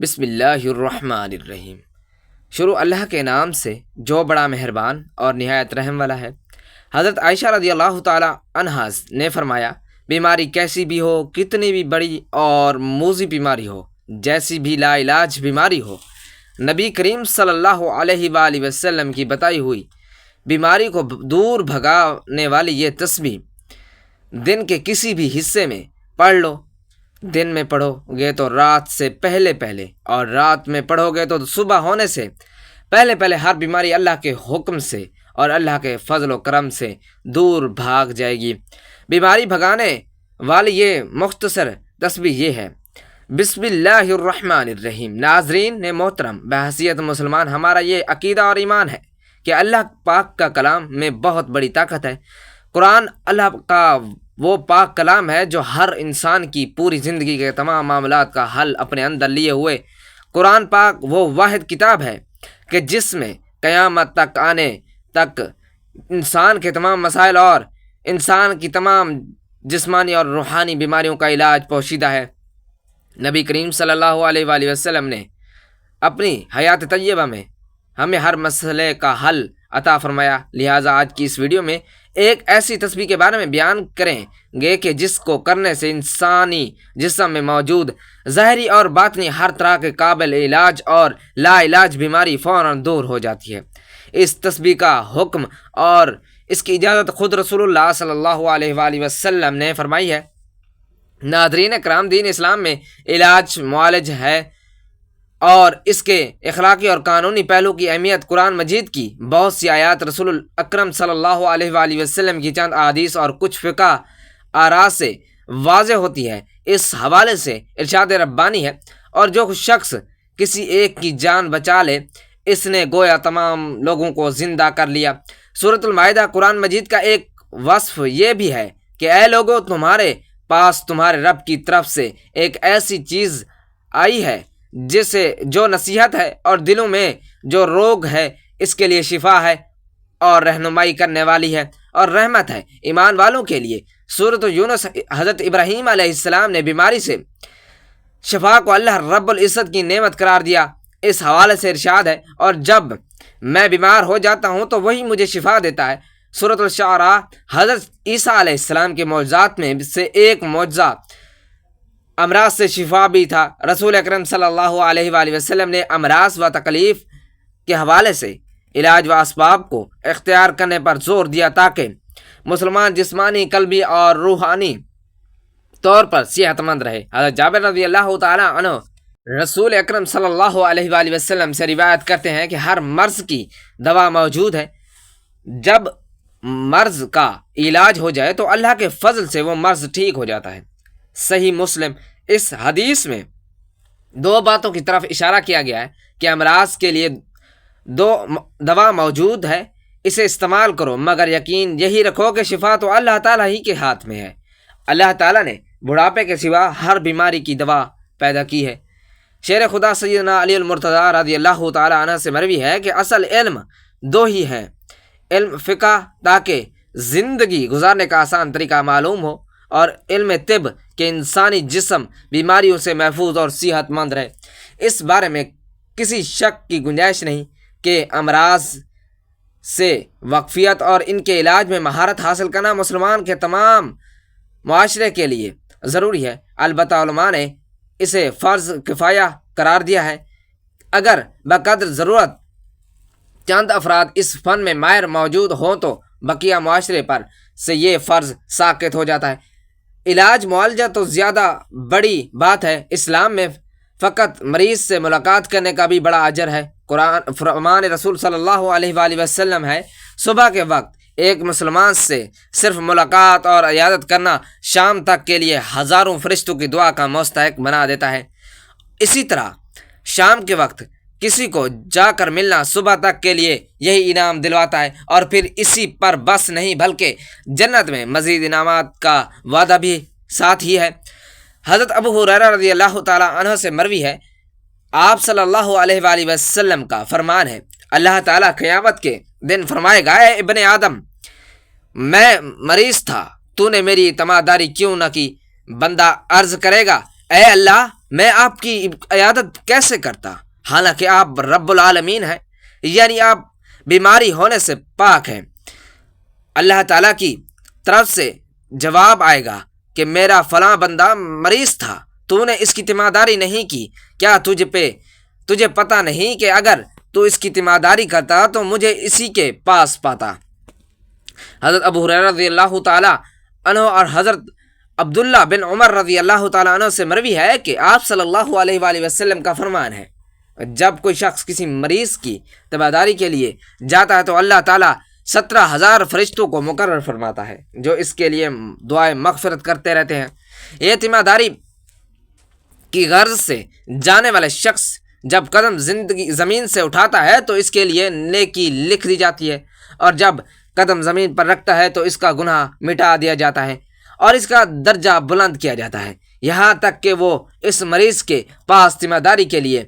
بسم اللہ الرحمن الرحیم۔ شروع اللہ کے نام سے جو بڑا مہربان اور نہایت رحم والا ہے۔ حضرت عائشہ رضی اللہ تعالی عنہا نے فرمایا، بیماری کیسی بھی ہو، کتنی بھی بڑی اور موذی بیماری ہو، جیسی بھی لا علاج بیماری ہو، نبی کریم صلی اللہ علیہ وآلہ وسلم کی بتائی ہوئی بیماری کو دور بھگانے والی یہ تسبیح دن کے کسی بھی حصے میں پڑھ لو۔ دن میں پڑھو گے تو رات سے پہلے پہلے، اور رات میں پڑھو گے تو صبح ہونے سے پہلے پہلے ہر بیماری اللہ کے حکم سے اور اللہ کے فضل و کرم سے دور بھاگ جائے گی۔ بیماری بھگانے والی یہ مختصر تسبیح یہ ہے: بسم اللہ الرحمن الرحیم۔ ناظرین محترم، بحیثیت مسلمان ہمارا یہ عقیدہ اور ایمان ہے کہ اللہ پاک کا کلام میں بہت بڑی طاقت ہے۔ قرآن اللہ کا وہ پاک کلام ہے جو ہر انسان کی پوری زندگی کے تمام معاملات کا حل اپنے اندر لیے ہوئے۔ قرآن پاک وہ واحد کتاب ہے کہ جس میں قیامت تک آنے تک انسان کے تمام مسائل اور انسان کی تمام جسمانی اور روحانی بیماریوں کا علاج پوشیدہ ہے۔ نبی کریم صلی اللہ علیہ وآلہ وسلم نے اپنی حیات طیبہ میں ہمیں ہر مسئلے کا حل عطا فرمایا، لہٰذا آج کی اس ویڈیو میں ایک ایسی تسبیح کے بارے میں بیان کریں گے کہ جس کو کرنے سے انسانی جسم میں موجود ظاہری اور باطنی ہر طرح کے قابل علاج اور لا علاج بیماری فوراً دور ہو جاتی ہے۔ اس تسبیح کا حکم اور اس کی اجازت خود رسول اللہ صلی اللہ علیہ وآلہ وسلم نے فرمائی ہے۔ ناظرین کرام، دین اسلام میں علاج معالج ہے اور اس کے اخلاقی اور قانونی پہلو کی اہمیت قرآن مجید کی بہت سی آیات، رسول اکرم صلی اللہ علیہ وآلہ وسلم کی چند احادیث اور کچھ فقہ آراء سے واضح ہوتی ہے۔ اس حوالے سے ارشاد ربانی ہے، اور جو شخص کسی ایک کی جان بچا لے، اس نے گویا تمام لوگوں کو زندہ کر لیا۔ سورۃ المائدہ قرآن مجید کا ایک وصف یہ بھی ہے کہ اے لوگو، تمہارے پاس تمہارے رب کی طرف سے ایک ایسی چیز آئی ہے جسے جو نصیحت ہے اور دلوں میں جو روگ ہے اس کے لیے شفا ہے اور رہنمائی کرنے والی ہے اور رحمت ہے ایمان والوں کے لیے۔ سورۃ یونس، حضرت ابراہیم علیہ السلام نے بیماری سے شفا کو اللہ رب العزت کی نعمت قرار دیا۔ اس حوالے سے ارشاد ہے، اور جب میں بیمار ہو جاتا ہوں تو وہی مجھے شفا دیتا ہے۔ سورۃ الشعراء، حضرت عیسیٰ علیہ السلام کے معجزات میں سے ایک معجزہ امراض سے شفا بھی تھا۔ رسول اکرم صلی اللہ علیہ وآلہ وسلم نے امراض و تکلیف کے حوالے سے علاج و اسباب کو اختیار کرنے پر زور دیا تاکہ مسلمان جسمانی، قلبی اور روحانی طور پر صحت مند رہے۔ حضرت جابر رضی اللہ تعالی عنہ رسول اکرم صلی اللہ علیہ وآلہ وسلم سے روایت کرتے ہیں کہ ہر مرض کی دوا موجود ہے۔ جب مرض کا علاج ہو جائے تو اللہ کے فضل سے وہ مرض ٹھیک ہو جاتا ہے۔ صحیح مسلم۔ اس حدیث میں دو باتوں کی طرف اشارہ کیا گیا ہے کہ امراض کے لیے دوا موجود ہے، اسے استعمال کرو، مگر یقین یہی رکھو کہ شفا تو اللہ تعالیٰ ہی کے ہاتھ میں ہے۔ اللہ تعالیٰ نے بڑھاپے کے سوا ہر بیماری کی دوا پیدا کی ہے۔ شیر خدا سیدنا علی المرتضیٰ رضی اللہ تعالیٰ عنہ سے مروی ہے کہ اصل علم دو ہی ہیں: علم فقہ تاکہ زندگی گزارنے کا آسان طریقہ معلوم ہو، اور علم طب کہ انسانی جسم بیماریوں سے محفوظ اور صحت مند رہے۔ اس بارے میں کسی شک کی گنجائش نہیں کہ امراض سے واقفیت اور ان کے علاج میں مہارت حاصل کرنا مسلمان کے تمام معاشرے کے لیے ضروری ہے۔ البتہ علماء نے اسے فرض کفایہ قرار دیا ہے۔ اگر بقدر ضرورت چند افراد اس فن میں ماہر موجود ہوں تو بقیہ معاشرے پر سے یہ فرض ساقط ہو جاتا ہے۔ علاج معالجہ تو زیادہ بڑی بات ہے۔ اسلام میں فقط مریض سے ملاقات کرنے کا بھی بڑا اجر ہے۔ قرآن فرمان رسول صلی اللہ علیہ وآلہ وسلم ہے، صبح کے وقت ایک مسلمان سے صرف ملاقات اور عیادت کرنا شام تک کے لیے ہزاروں فرشتوں کی دعا کا مستحق بنا دیتا ہے۔ اسی طرح شام کے وقت کسی کو جا کر ملنا صبح تک کے لیے یہی انعام دلواتا ہے، اور پھر اسی پر بس نہیں بلکہ جنت میں مزید انعامات کا وعدہ بھی ساتھ ہی ہے۔ حضرت ابو ہریرہ رضی اللہ تعالی عنہ سے مروی ہے، آپ صلی اللہ علیہ وآلہ وسلم کا فرمان ہے، اللہ تعالیٰ قیامت کے دن فرمائے گا، اے ابن آدم، میں مریض تھا، تو نے میری تماداری کیوں نہ کی؟ بندہ عرض کرے گا، اے اللہ، میں آپ کی عیادت کیسے کرتا، حالانکہ آپ رب العالمین ہیں، یعنی آپ بیماری ہونے سے پاک ہیں۔ اللہ تعالیٰ کی طرف سے جواب آئے گا کہ میرا فلاں بندہ مریض تھا، تو نے اس کی تیمارداری نہیں کی، کیا تجھے پتہ نہیں کہ اگر تو اس کی تیمارداری کرتا تو مجھے اسی کے پاس پاتا۔ حضرت ابو ہریرہ رضی اللہ تعالیٰ عنہ اور حضرت عبداللہ بن عمر رضی اللہ تعالیٰ عنہ سے مروی ہے کہ آپ صلی اللہ علیہ وآلہ وسلم کا فرمان ہے، جب کوئی شخص کسی مریض کی تیمارداری کے لیے جاتا ہے تو اللہ تعالیٰ 17,000 فرشتوں کو مقرر فرماتا ہے جو اس کے لیے دعائیں مغفرت کرتے رہتے ہیں۔ یہ تیمارداری کی غرض سے جانے والے شخص جب قدم زمین سے اٹھاتا ہے تو اس کے لیے نیکی لکھ دی جاتی ہے، اور جب قدم زمین پر رکھتا ہے تو اس کا گناہ مٹا دیا جاتا ہے اور اس کا درجہ بلند کیا جاتا ہے، یہاں تک کہ وہ اس مریض کے پاس تیمارداری کے لیے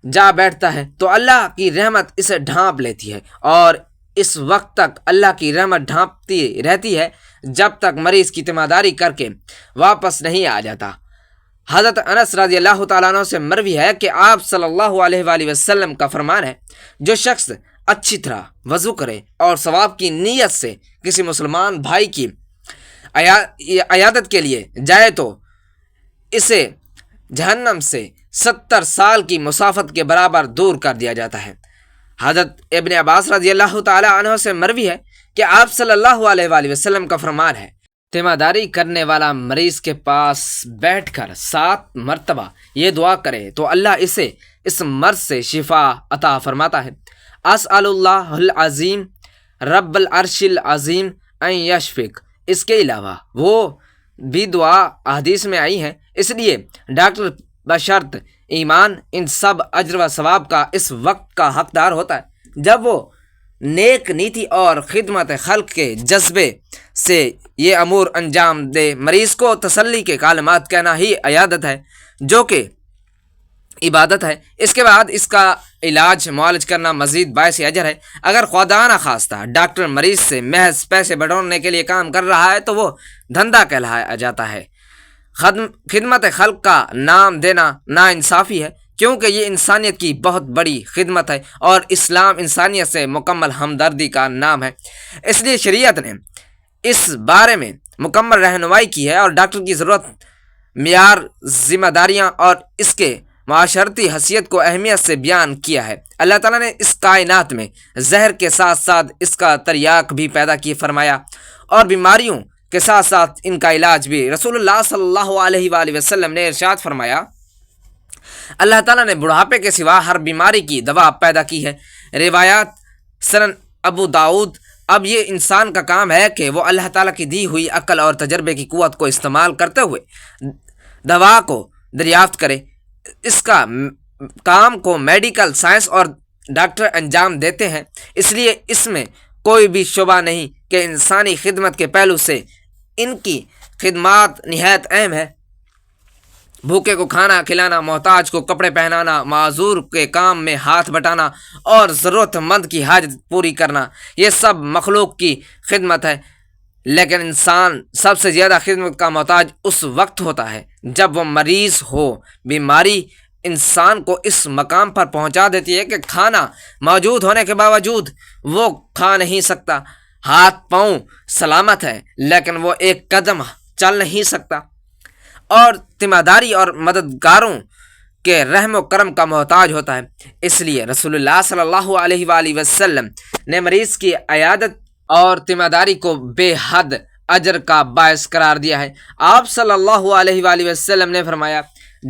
جا بیٹھتا ہے تو اللہ کی رحمت اسے ڈھانپ لیتی ہے، اور اس وقت تک اللہ کی رحمت ڈھانپتی رہتی ہے جب تک مریض کی تیمارداری کر کے واپس نہیں آ جاتا۔ حضرت انس رضی اللہ تعالیٰ عنہ سے مروی ہے کہ آپ صلی اللہ علیہ وآلہ وسلم کا فرمان ہے، جو شخص اچھی طرح وضو کرے اور ثواب کی نیت سے کسی مسلمان بھائی کی عیادت کے لیے جائے تو اسے جہنم سے 70 سال کی مسافت کے برابر دور کر دیا جاتا ہے۔ حضرت ابن عباس رضی اللہ تعالیٰ عنہ سے مروی ہے کہ آپ صلی اللہ علیہ وآلہ وسلم کا فرمان ہے، تیمارداری کرنے والا مریض کے پاس بیٹھ کر 7 مرتبہ یہ دعا کرے تو اللہ اسے اس مرض سے شفا عطا فرماتا ہے۔ اسأل اللہ العظیم رب العرش العظیم ان یشفک۔ اس کے علاوہ وہ بھی دعا احادیث میں آئی ہیں، اس لیے ڈاکٹر بشرط ایمان ان سب اجر و ثواب کا اس وقت کا حقدار ہوتا ہے جب وہ نیک نیتی اور خدمت خلق کے جذبے سے یہ امور انجام دے۔ مریض کو تسلی کے کلمات کہنا ہی عیادت ہے، جو کہ عبادت ہے۔ اس کے بعد اس کا علاج معالج کرنا مزید باعث اجر ہے۔ اگر خدا نہ خواستہ ڈاکٹر مریض سے محض پیسے بٹورنے کے لیے کام کر رہا ہے تو وہ دھندا کہلایا جاتا ہے۔ خدمت خلق کا نام دینا ناانصافی ہے، کیونکہ یہ انسانیت کی بہت بڑی خدمت ہے اور اسلام انسانیت سے مکمل ہمدردی کا نام ہے۔ اس لیے شریعت نے اس بارے میں مکمل رہنمائی کی ہے اور ڈاکٹر کی ضرورت، معیار، ذمہ داریاں اور اس کے معاشرتی حیثیت کو اہمیت سے بیان کیا ہے۔ اللہ تعالیٰ نے اس کائنات میں زہر کے ساتھ ساتھ اس کا تریاق بھی پیدا کی فرمایا، اور بیماریوں کے ساتھ ساتھ ان کا علاج بھی۔ رسول اللہ صلی اللہ علیہ وآلہ وسلم نے ارشاد فرمایا، اللہ تعالیٰ نے بڑھاپے کے سوا ہر بیماری کی دوا پیدا کی ہے۔ روایات سنن ابو داؤد۔ اب یہ انسان کا کام ہے کہ وہ اللہ تعالیٰ کی دی ہوئی عقل اور تجربے کی قوت کو استعمال کرتے ہوئے دوا کو دریافت کرے۔ اس کا کام کو میڈیکل سائنس اور ڈاکٹر انجام دیتے ہیں، اس لیے اس میں کوئی بھی شبہ نہیں کہ انسانی خدمت کے پہلو سے ان کی خدمات نہایت اہم ہے۔ بھوکے کو کھانا کھلانا، محتاج کو کپڑے پہنانا، معذور کے کام میں ہاتھ بٹانا اور ضرورت مند کی حاجت پوری کرنا، یہ سب مخلوق کی خدمت ہے۔ لیکن انسان سب سے زیادہ خدمت کا محتاج اس وقت ہوتا ہے جب وہ مریض ہو۔ بیماری انسان کو اس مقام پر پہنچا دیتی ہے کہ کھانا موجود ہونے کے باوجود وہ کھا نہیں سکتا، ہاتھ پاؤں سلامت ہے لیکن وہ ایک قدم چل نہیں سکتا، اور تیمارداری اور مددگاروں کے رحم و کرم کا محتاج ہوتا ہے۔ اس لیے رسول اللہ صلی اللہ علیہ وآلہ وسلم نے مریض کی عیادت اور تیمارداری کو بے حد اجر کا باعث قرار دیا ہے۔ آپ صلی اللہ علیہ وآلہ وسلم نے فرمایا،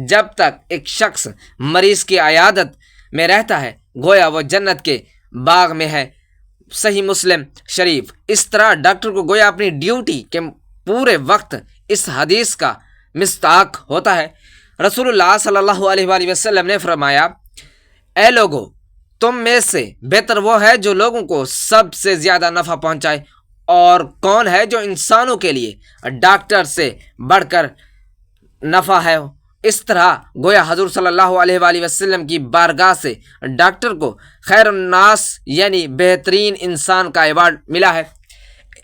جب تک ایک شخص مریض کی عیادت میں رہتا ہے گویا وہ جنت کے باغ میں ہے۔ صحیح مسلم شریف۔ اس طرح ڈاکٹر کو گویا اپنی ڈیوٹی کے پورے وقت اس حدیث کا مصداق ہوتا ہے۔ رسول اللہ صلی اللہ علیہ وآلہ وسلم نے فرمایا، اے لوگو، تم میں سے بہتر وہ ہے جو لوگوں کو سب سے زیادہ نفع پہنچائے، اور کون ہے جو انسانوں کے لیے ڈاکٹر سے بڑھ کر نفع ہے۔ اس طرح گویا حضور صلی اللہ علیہ وآلہ وسلم کی بارگاہ سے ڈاکٹر کو خیر الناس یعنی بہترین انسان کا ایوارڈ ملا ہے۔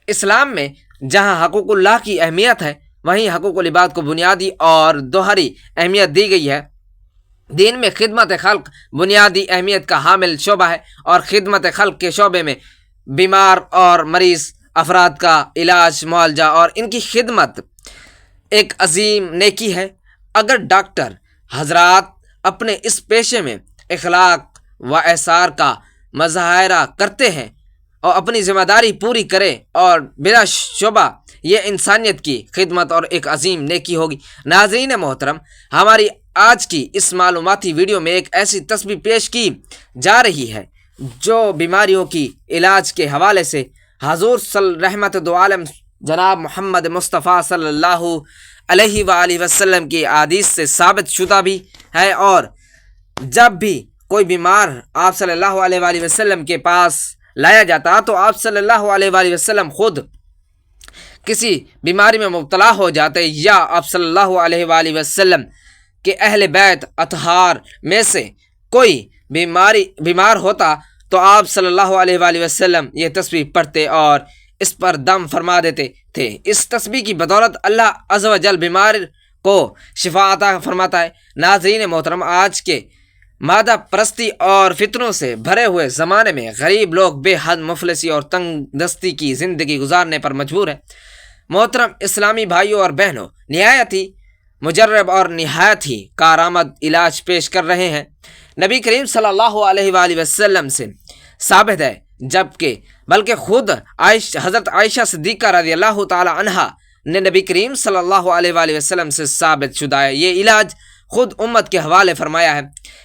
اسلام میں جہاں حقوق اللہ کی اہمیت ہے وہیں حقوق العباد کو بنیادی اور دوہری اہمیت دی گئی ہے۔ دین میں خدمت خلق بنیادی اہمیت کا حامل شعبہ ہے، اور خدمت خلق کے شعبے میں بیمار اور مریض افراد کا علاج، معالجہ اور ان کی خدمت ایک عظیم نیکی ہے۔ اگر ڈاکٹر حضرات اپنے اس پیشے میں اخلاق و احسار کا مظاہرہ کرتے ہیں اور اپنی ذمہ داری پوری کرے اور بلا شبہ یہ انسانیت کی خدمت اور ایک عظیم نیکی ہوگی۔ ناظرین محترم، ہماری آج کی اس معلوماتی ویڈیو میں ایک ایسی تصویر پیش کی جا رہی ہے جو بیماریوں کی علاج کے حوالے سے حضور رحمت دو عالم جناب محمد مصطفیٰ صلی اللہ علیہ وآلہ وسلم کی احادیث سے ثابت شدہ بھی ہے، اور جب بھی کوئی بیمار آپ صلی اللہ علیہ وآلہ وسلم کے پاس لایا جاتا تو آپ صلی اللہ علیہ وآلہ وسلم خود کسی بیماری میں مبتلا ہو جاتے، یا آپ صلی اللہ علیہ وآلہ وسلم کہ اہل بیت اطہار میں سے کوئی بیمار ہوتا تو آپ صلی اللہ علیہ وآلہ وسلم یہ تسبیح پڑھتے اور اس پر دم فرما دیتے تھے۔ اس تسبیح کی بدولت اللہ عز و جل بیمار کو شفا عطا فرماتا ہے۔ ناظرین محترم، آج کے مادہ پرستی اور فتنوں سے بھرے ہوئے زمانے میں غریب لوگ بے حد مفلسی اور تنگ دستی کی زندگی گزارنے پر مجبور ہیں۔ محترم اسلامی بھائیوں اور بہنوں، نہایت ہی مجرب اور نہایت ہی کارآمد علاج پیش کر رہے ہیں۔ نبی کریم صلی اللہ علیہ وآلہ وسلم سے ثابت ہے، بلکہ خود حضرت عائشہ صدیقہ رضی اللہ تعالی عنہا نے نبی کریم صلی اللہ علیہ وآلہ وسلم سے ثابت شدہ ہے۔ یہ علاج خود امت کے حوالے فرمایا ہے۔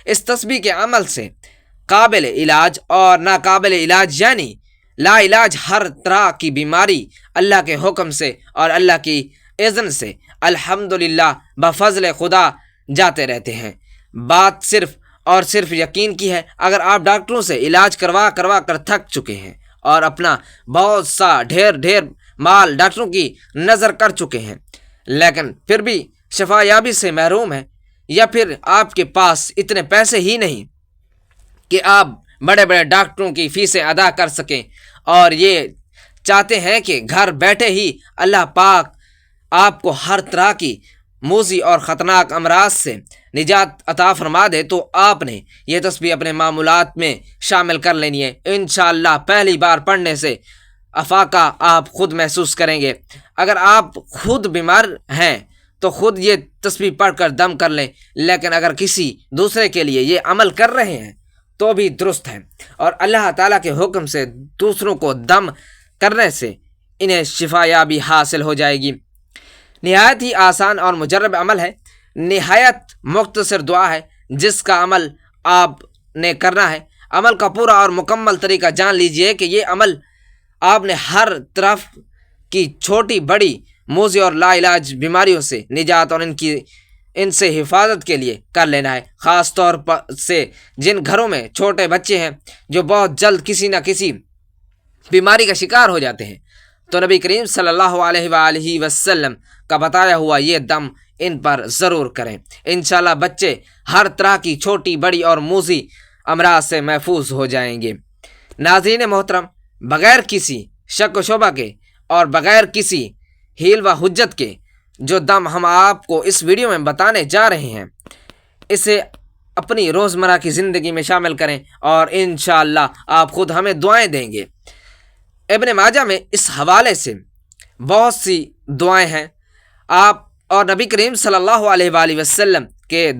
اس تسبیح کے عمل سے قابل علاج اور ناقابل علاج یعنی لا علاج ہر طرح کی بیماری اللہ کے حکم سے اور اللہ کی اذن سے الحمدللہ بفضل خدا جاتے رہتے ہیں۔ بات صرف اور صرف یقین کی ہے۔ اگر آپ ڈاکٹروں سے علاج کروا کر تھک چکے ہیں اور اپنا بہت سا ڈھیر مال ڈاکٹروں کی نظر کر چکے ہیں، لیکن پھر بھی شفا یابی سے محروم ہیں، یا پھر آپ کے پاس اتنے پیسے ہی نہیں کہ آپ بڑے بڑے ڈاکٹروں کی فیسیں ادا کر سکیں، اور یہ چاہتے ہیں کہ گھر بیٹھے ہی اللہ پاک آپ کو ہر طرح کی موذی اور خطرناک امراض سے نجات عطا فرما دے، تو آپ نے یہ تسبیح اپنے معمولات میں شامل کر لینی ہے۔ انشاءاللہ پہلی بار پڑھنے سے افاقہ آپ خود محسوس کریں گے۔ اگر آپ خود بیمار ہیں تو خود یہ تسبیح پڑھ کر دم کر لیں، لیکن اگر کسی دوسرے کے لیے یہ عمل کر رہے ہیں تو بھی درست ہے، اور اللہ تعالیٰ کے حکم سے دوسروں کو دم کرنے سے انہیں شفا یابی حاصل ہو جائے گی۔ نہایت ہی آسان اور مجرب عمل ہے، نہایت مختصر دعا ہے جس کا عمل آپ نے کرنا ہے۔ عمل کا پورا اور مکمل طریقہ جان لیجئے کہ یہ عمل آپ نے ہر طرف کی چھوٹی بڑی موذی اور لا علاج بیماریوں سے نجات اور ان سے حفاظت کے لیے کر لینا ہے، خاص طور سے جن گھروں میں چھوٹے بچے ہیں جو بہت جلد کسی نہ کسی بیماری کا شکار ہو جاتے ہیں، تو نبی کریم صلی اللہ علیہ وآلہ وسلم کا بتایا ہوا یہ دم ان پر ضرور کریں۔ انشاءاللہ بچے ہر طرح کی چھوٹی بڑی اور موذی امراض سے محفوظ ہو جائیں گے۔ ناظرین محترم، بغیر کسی شک و شبہ کے اور بغیر کسی حیل و حجت کے جو دم ہم آپ کو اس ویڈیو میں بتانے جا رہے ہیں، اسے اپنی روزمرہ کی زندگی میں شامل کریں اور انشاءاللہ آپ خود ہمیں دعائیں دیں گے۔ ابن ماجہ میں اس حوالے سے بہت سی دعائیں ہیں، آپ اور نبی کریم صلی اللہ علیہ وآلہ وسلم کے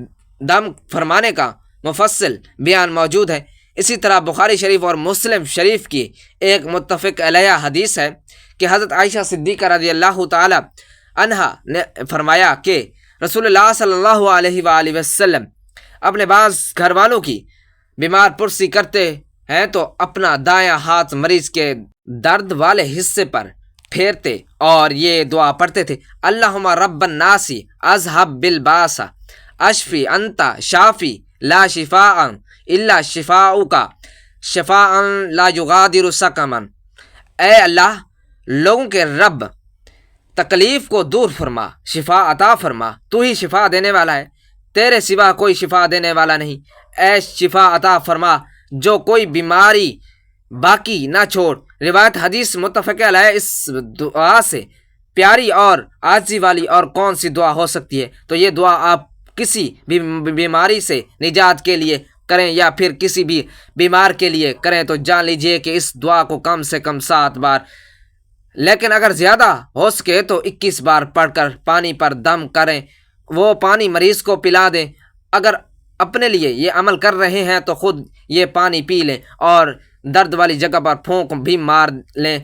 دم فرمانے کا مفصل بیان موجود ہے۔ اسی طرح بخاری شریف اور مسلم شریف کی ایک متفق علیہ حدیث ہے کہ حضرت عائشہ صدیقہ رضی اللہ تعالی عنہا نے فرمایا کہ رسول اللہ صلی اللہ علیہ وآلہ وسلم اپنے بعض گھر والوں کی بیمار پرسی کرتے ہیں تو اپنا دایاں ہاتھ مریض کے درد والے حصے پر پھیرتے اور یہ دعا پڑھتے تھے: اللہم رب الناس اذہب بالباس اشفی انت شافی لا شفاء الا شفاؤک شفاء لا یغادر سقما۔ اے اللہ، لوگوں کے رب، تکلیف کو دور فرما، شفا عطا فرما، تو ہی شفا دینے والا ہے، تیرے سوا کوئی شفا دینے والا نہیں۔ اے شفا عطا فرما، جو کوئی بیماری باقی نہ چھوڑ۔ روایت حدیث متفق علیہ اس دعا سے پیاری اور عاجزی والی اور کون سی دعا ہو سکتی ہے؟ تو یہ دعا آپ کسی بھی بیماری سے نجات کے لیے کریں یا پھر کسی بھی بیمار کے لیے کریں تو جان لیجئے کہ اس دعا کو کم سے کم 7 بار، لیکن اگر زیادہ ہو سکے تو 21 بار پڑھ کر پانی پر دم کریں، وہ پانی مریض کو پلا دیں۔ اگر اپنے لیے یہ عمل کر رہے ہیں تو خود یہ پانی پی لیں اور درد والی جگہ پر پھونک بھی مار لیں۔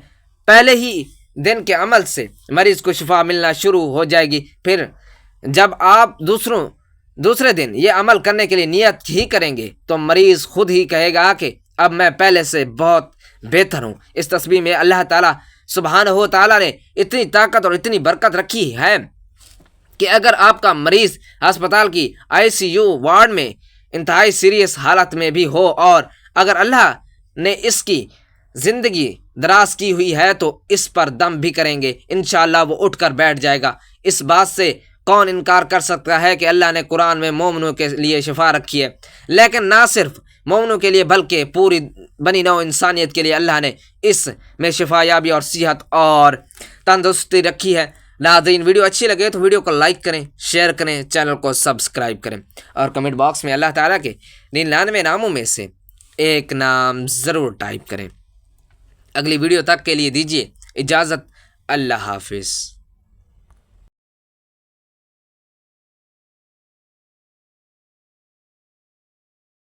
پہلے ہی دن کے عمل سے مریض کو شفا ملنا شروع ہو جائے گی۔ پھر جب آپ دوسرے دن یہ عمل کرنے کے لیے نیت ہی کریں گے تو مریض خود ہی کہے گا کہ اب میں پہلے سے بہت بہتر ہوں۔ اس تسبیح میں اللہ تعالیٰ سبحانہ و تعالیٰ نے اتنی طاقت اور اتنی برکت رکھی ہے کہ اگر آپ کا مریض ہسپتال کی ICU وارڈ میں انتہائی سیریس حالت میں بھی ہو اور اگر اللہ نے اس کی زندگی دراز کی ہوئی ہے تو اس پر دم بھی کریں گے، انشاءاللہ وہ اٹھ کر بیٹھ جائے گا۔ اس بات سے کون انکار کر سکتا ہے کہ اللہ نے قرآن میں مومنوں کے لیے شفا رکھی ہے؟ لیکن نہ صرف مومنوں کے لیے بلکہ پوری بنی نوع انسانیت کے لیے اللہ نے اس میں شفا یابی اور صحت اور تندرستی رکھی ہے۔ ناظرین، ویڈیو اچھی لگے تو ویڈیو کو لائک کریں، شیئر کریں، چینل کو سبسکرائب کریں اور کمنٹ باکس میں اللہ تعالیٰ کے 99 ناموں میں سے ایک نام ضرور ٹائپ کریں۔ اگلی ویڈیو تک کے لیے دیجیے اجازت، اللہ حافظ۔